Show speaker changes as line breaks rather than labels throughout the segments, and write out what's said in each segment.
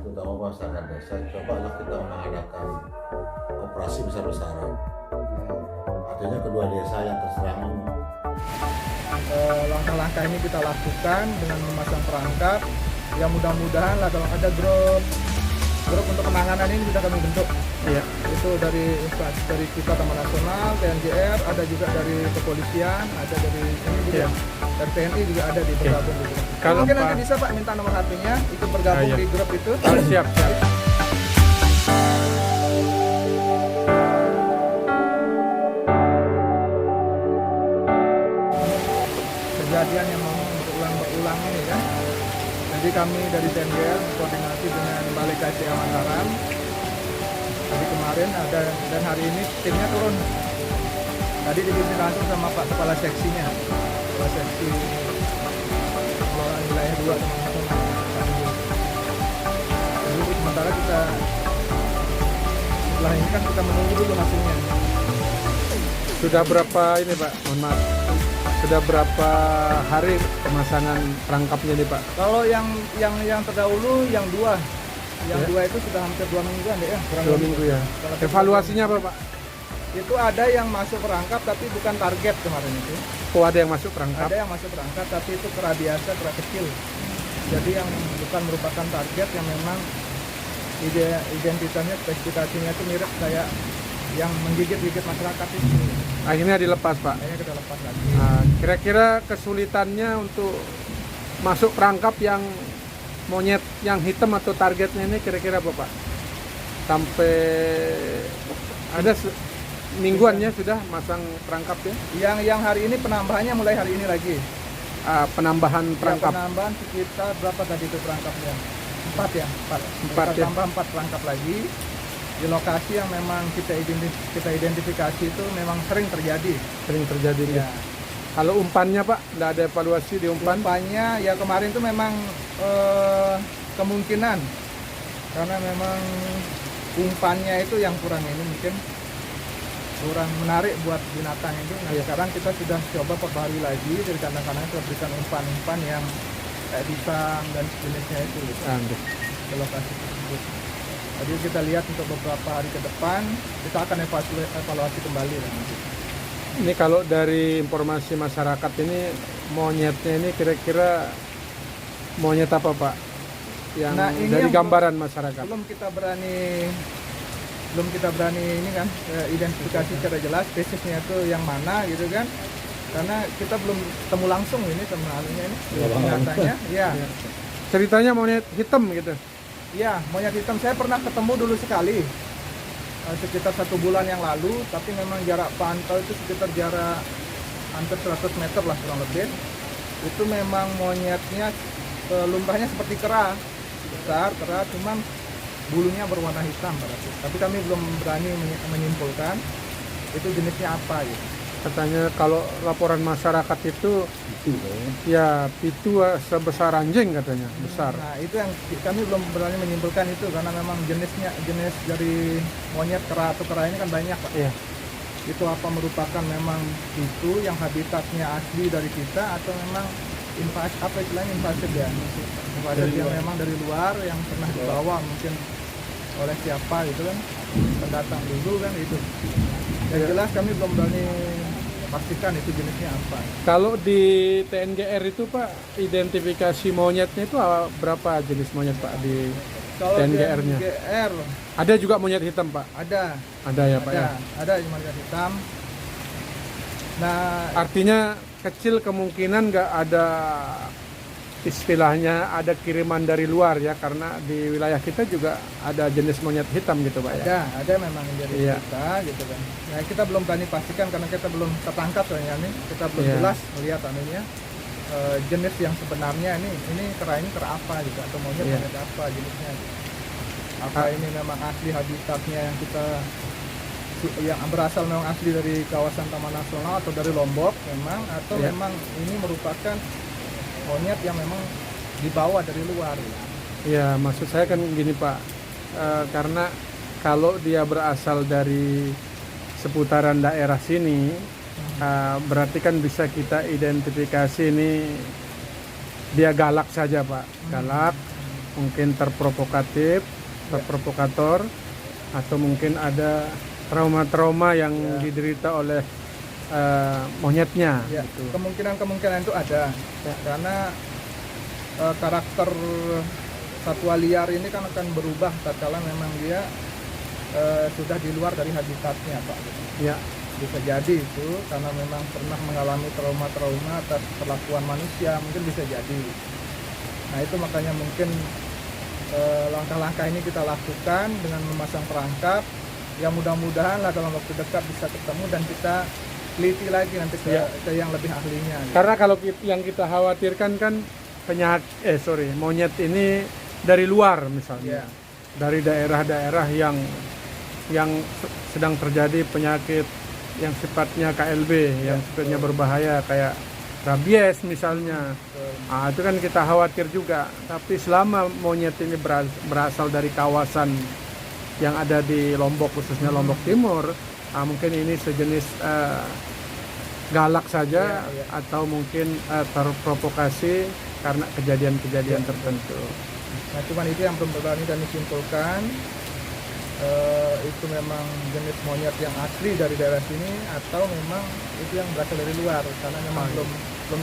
terutama masyarakat desa, cobalah kita mengadakan operasi besar-besaran. Artinya kedua desa yang terserang ini.
Langkah-langkah ini kita lakukan dengan memasang perangkap. Ya mudah-mudahan lah kalau ada grup untuk penanganan ini sudah kami bentuk.
Iya.
Itu dari instansi dari kita Taman Nasional, TNGR, ada juga dari kepolisian, ada dari ini juga,
Iya.
dari TNI juga ada di bergabung di grup.
Kalau
Mungkin
Pak-
nanti bisa Pak minta nomor HP-nya, ikut bergabung
iya.
di grup itu.
Siap.
Kejadian yang mau berulang ini kan. Jadi kami dari TNGR koordinasi dengan Balai KCA Mataram. Tadi kemarin ada dan hari ini timnya turun. Tadi dipimpin langsung sama Pak Kepala Seksinya, Kepala Seksi Pengelolaan Wilayah 2 Taman Nasional. Jadi sementara kita setelah ini kan kita menunggu dulu hasilnya.
Sudah berapa ini Pak? Mohon maaf. Sudah berapa hari pemasangan perangkapnya nih Pak?
Kalau yang terdahulu yang dua
Ya.
itu sudah hampir 2 mingguan deh ya. kurang
2
lebih.
minggu ya.
Kalau
Evaluasinya apa Pak?
itu ada yang masuk perangkap tapi bukan target kemarin itu.
Oh, ada yang masuk perangkap?
Ada yang masuk perangkap tapi itu kera biasa, kera kecil. Jadi yang bukan merupakan target yang memang identitasnya, spesifikasinya itu mirip kayak yang menggigit-gigit masyarakat itu.
Akhirnya dilepas Pak.
Kayaknya kita lepas lagi.
Nah, kira-kira kesulitannya untuk masuk perangkap yang monyet yang hitam atau targetnya ini kira-kira apa Pak? Sampai ada mingguannya sudah masang perangkap ya?
Yang hari ini penambahannya mulai hari ini lagi.
Penambahan perangkap.
Ya, penambahan sekitar berapa tadi itu perangkapnya? 4 ya? 4
Empat
kita
ya?
tambah 4 perangkap lagi di lokasi yang memang kita identifikasi itu memang sering terjadi.
Sering terjadi
Ya.
ya. Kalau umpannya Pak, tidak ada evaluasi di umpan?
Umpannya ya kemarin itu memang kemungkinan karena memang umpannya itu yang kurang ini mungkin kurang menarik buat binatang itu. Nah,
Iya.
sekarang kita sudah coba perbaharui lagi dari kandang-kandang kita berikan umpan-umpan yang kayak pisang dan sejenisnya itu gitu, ke lokasi tersebut. Jadi kita lihat untuk beberapa hari ke depan kita akan evaluasi kembali lah nanti.
Ini kalau dari informasi masyarakat ini monyetnya ini kira-kira monyet apa Pak? Yang
Nah, ini
dari
yang
gambaran masyarakat.
Belum kita berani ini kan identifikasi secara jelas spesiesnya itu yang mana gitu kan, karena kita belum ketemu langsung ini sama halnya ini binatangnya. Ya,
Ceritanya monyet hitam gitu.
ya monyet hitam saya pernah ketemu dulu sekali sekitar 1 bulan yang lalu, tapi memang jarak pantau itu sekitar jarak hampir 100 meter lah kurang lebih. Itu memang monyetnya lumrahnya seperti kera, besar kera, cuman bulunya berwarna hitam pada itu. Tapi kami belum berani menyimpulkan itu jenisnya apa gitu.
Katanya kalau laporan masyarakat itu
Itu kan.
ya pitu sebesar anjing katanya, besar.
Nah itu yang kami belum berani menyimpulkan itu karena memang jenis dari monyet kera atau kera ini kan banyak Pak.
Iya.
Itu apa merupakan memang itu yang habitatnya asli dari kita atau memang apa istilahnya invasif ya? Invasif yang memang dari luar yang pernah dibawa mungkin oleh siapa gitu kan, pendatang dulu kan itu. Yang jelas kami belum berani pastikan itu jenisnya apa.
Kalau di TNGR itu Pak, identifikasi monyetnya itu berapa jenis monyet Pak di
Kalau
TNGR-nya?
TNGR
Ada juga monyet hitam Pak?
ada,
Ada ya Pak ya?
ada monyet hitam. Nah,
Artinya kecil kemungkinan nggak ada istilahnya ada kiriman dari luar ya, karena di wilayah kita juga ada jenis monyet hitam gitu Pak ya?
ada memang yang dari
Iya.
kita gitu kan. Nah, kita belum berani pastikan karena kita belum tertangkap soalnya nih. Kita belum
Iya.
jelas melihat anunya jenis yang sebenarnya ini kera apa gitu atau monyet
Iya.
monyet apa jenisnya. Apa ini memang asli habitatnya yang berasal memang asli dari kawasan Taman Nasional atau dari Lombok memang atau
Iya.
memang ini merupakan monyet yang memang dibawa dari luar.
Ya, maksud saya kan gini Pak, karena kalau dia berasal dari seputaran daerah sini, berarti kan bisa kita identifikasi ini dia galak saja Pak, galak. mungkin terprovokator, atau mungkin ada trauma-trauma yang diderita oleh monyetnya.
Ya,
gitu.
kemungkinan itu ada,
Ya.
karena karakter satwa liar ini kan akan berubah tatkala memang dia sudah di luar dari habitatnya, Pak.
Ya,
Bisa jadi itu karena memang pernah mengalami trauma-trauma atas perlakuan manusia, mungkin bisa jadi. Nah itu makanya mungkin langkah-langkah ini kita lakukan dengan memasang perangkap. Ya mudah-mudahan lah dalam waktu dekat bisa ketemu dan kita teliti lagi nanti ke yang lebih ahlinya. Gitu.
karena kalau yang kita khawatirkan kan monyet ini dari luar misalnya,
Ya.
dari daerah-daerah yang sedang terjadi penyakit yang sifatnya KLB, yang sifatnya berbahaya kayak rabies misalnya. Nah, itu kan kita khawatir juga. Tapi selama monyet ini berasal dari kawasan yang ada di Lombok, khususnya Lombok Timur, mungkin ini sejenis galak saja, atau mungkin terprovokasi karena kejadian-kejadian tertentu.
Nah cuman itu yang belum berani kami simpulkan. Itu memang jenis monyet yang asli dari daerah sini atau memang itu yang berasal dari luar, karena memang belum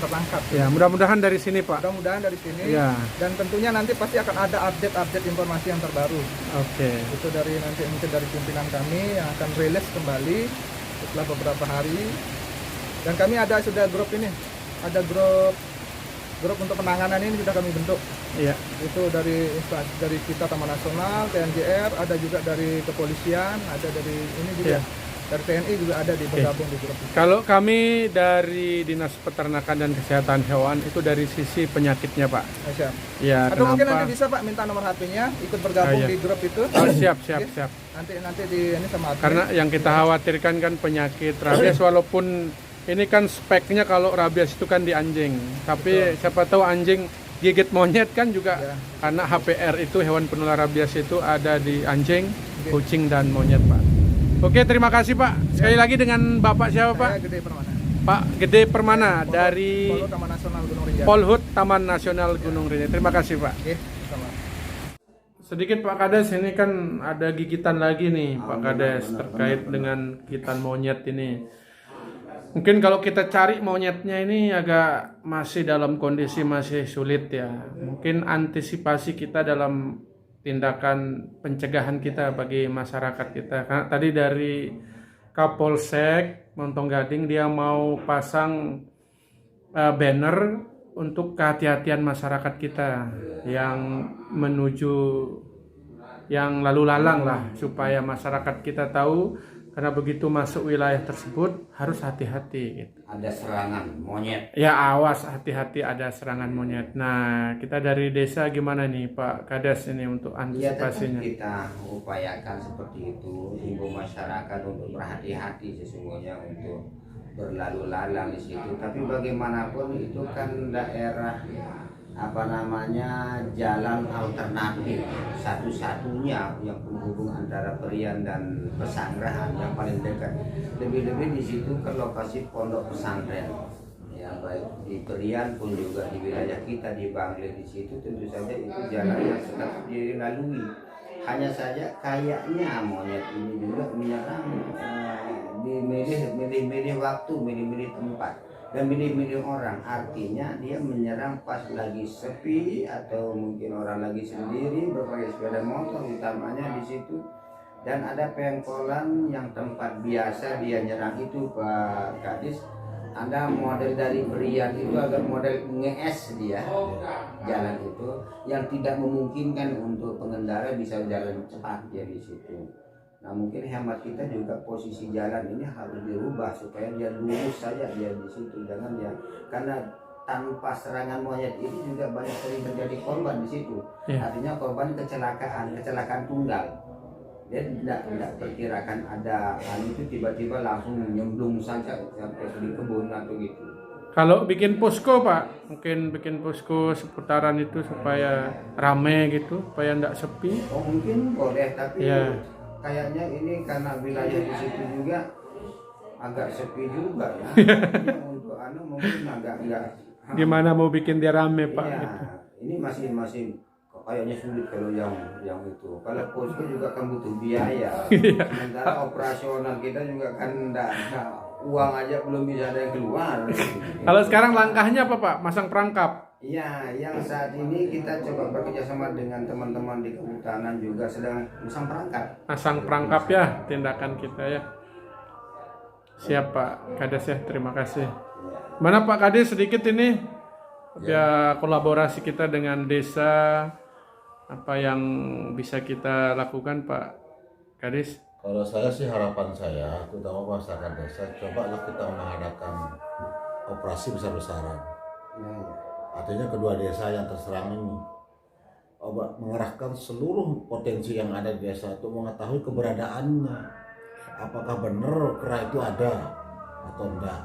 tertangkap.
Ya, mudah-mudahan dari sini, Pak.
Mudah-mudahan dari sini.
Ya.
Dan tentunya nanti pasti akan ada update informasi yang terbaru.
Oke.
Itu dari nanti mungkin dari pimpinan kami yang akan rilis kembali setelah beberapa hari. Dan kami sudah grup ini, ada grup untuk penanganan ini sudah kami bentuk.
Iya.
Itu dari kita Taman Nasional, TNJR, ada juga dari kepolisian, ada dari ini juga.
Iya.
Dari TNI juga ada bergabung di grup itu.
Kalau kami dari Dinas Peternakan dan Kesehatan Hewan itu dari sisi penyakitnya, Pak.
Nah, siap.
Ya,
Atau mungkin
kenapa?
nanti bisa Pak minta nomor HP-nya, ikut bergabung
Iya.
di grup itu.
Oh, siap.
Nanti di ini sama admin.
Karena yang kita khawatirkan kan penyakit rabies, walaupun ini kan speknya kalau rabies itu kan di anjing. Tapi siapa tahu anjing gigit monyet kan juga, karena HPR itu hewan penular rabies itu ada di anjing, kucing dan monyet, Pak. Oke, terima kasih, Pak. Sekali lagi dengan Bapak siapa, Pak?
Saya Gede Permana.
Pak Gede Permana dari
Polhut Taman Nasional Gunung Rinjani.
Polhut Taman Nasional Gunung Rinjani. Terima kasih, Pak.
Oke, sama.
Sedikit Pak Kades, ini kan ada gigitan lagi nih Pak Kades terkait dengan gigitan monyet ini. Mungkin kalau kita cari monyetnya ini agak masih dalam kondisi masih sulit ya. Mungkin antisipasi kita dalam tindakan pencegahan kita bagi masyarakat kita. Karena tadi dari Kapolsek Montong Gading dia mau pasang banner untuk kehati-hatian masyarakat kita yang menuju yang lalu lalang lah, supaya masyarakat kita tahu karena begitu masuk wilayah tersebut harus hati-hati gitu.
Ada serangan monyet.
Ya awas, hati-hati ada serangan monyet. Nah kita dari desa gimana nih Pak Kades ini untuk
Ya tetap
antisipasinya?
kita upayakan seperti itu, himbau masyarakat untuk berhati-hati sesungguhnya untuk berlalu lalang di situ. Tapi bagaimanapun itu kan daerah jalan alternatif satu-satunya yang penghubung antara Perian dan Pesanggerahan yang paling dekat. Lebih-lebih di situ ke lokasi pondok pesantren. Ya baik di Perian pun juga di wilayah kita di Bangle di situ tentu saja itu jalan yang sedang dilalui. Hanya saja kayaknya monyet ini juga menyerang milih-milih waktu, milih-milih tempat dan milih-milih orang. Artinya dia menyerang pas lagi sepi atau mungkin orang lagi sendiri berpakai sepeda motor utamanya di situ. Dan ada pengkolan yang tempat biasa dia nyerang itu Pak Kadis. Ada model dari Perian itu agak model nge-es dia jalan itu yang tidak memungkinkan untuk pengendara bisa jalan cepat dia di situ. Nah mungkin hemat kita juga posisi jalan ini harus dirubah supaya dia lurus saja dia di situ, jangan dia karena tanpa serangan monyet ini juga banyak sering terjadi korban di situ. Artinya korban kecelakaan tunggal. Dia tidak perkirakan ada hal itu tiba-tiba langsung nyemplung saja sampai di kebun atau gitu.
Kalau bikin posko Pak, mungkin bikin posko seputaran itu supaya rame gitu, supaya tidak sepi.
Oh mungkin boleh, tapi
Ya.
kayaknya ini karena wilayah di situ juga agak sepi juga ya. Untuk mungkin agak enggak.
Gimana mau bikin dia rame Pak?
Iya,
Gitu.
ini masih kayaknya sulit kalau yang itu. Kalau posko juga kan butuh biaya. Sementara operasional kita juga kan enggak uang aja belum bisa ada yang keluar.
Kalau sekarang langkahnya apa Pak? Masang perangkap?
Iya, yang saat ini kita coba bekerjasama dengan teman-teman di kehutanan juga sedang masang perangkap.
Masang perangkap ya tindakan kita ya. Siap Pak Kades ya, terima kasih. Mana Pak Kades sedikit ini ya kolaborasi kita dengan desa, apa yang bisa kita lakukan Pak Kades?
Kalau saya sih harapan saya, terutama masyarakat desa, cobalah kita mengadakan operasi besar-besaran. Artinya kedua desa yang terserang ini mengerahkan seluruh potensi yang ada di desa untuk mengetahui keberadaannya. Apakah benar kera itu ada atau enggak.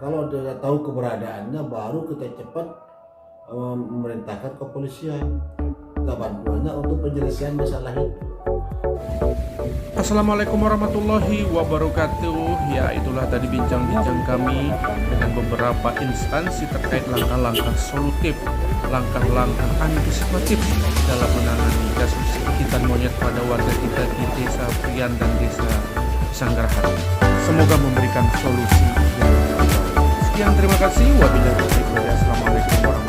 Kalau dia tahu keberadaannya, baru kita cepat memerintahkan kepolisian. Kita bantuannya untuk penyelesaian masalah itu.
Assalamualaikum warahmatullahi wabarakatuh. Ya, itulah tadi bincang-bincang kami dengan beberapa instansi terkait langkah-langkah solutif, langkah-langkah antisipatif dalam menangani kasus gigitan monyet pada warga kita di Desa Prian dan Desa Sanggarahan. Semoga memberikan solusi yang terbaik. Sekian, terima kasih. Wabillahi taufiq. Assalamualaikum warahmatullahi wabarakatuh.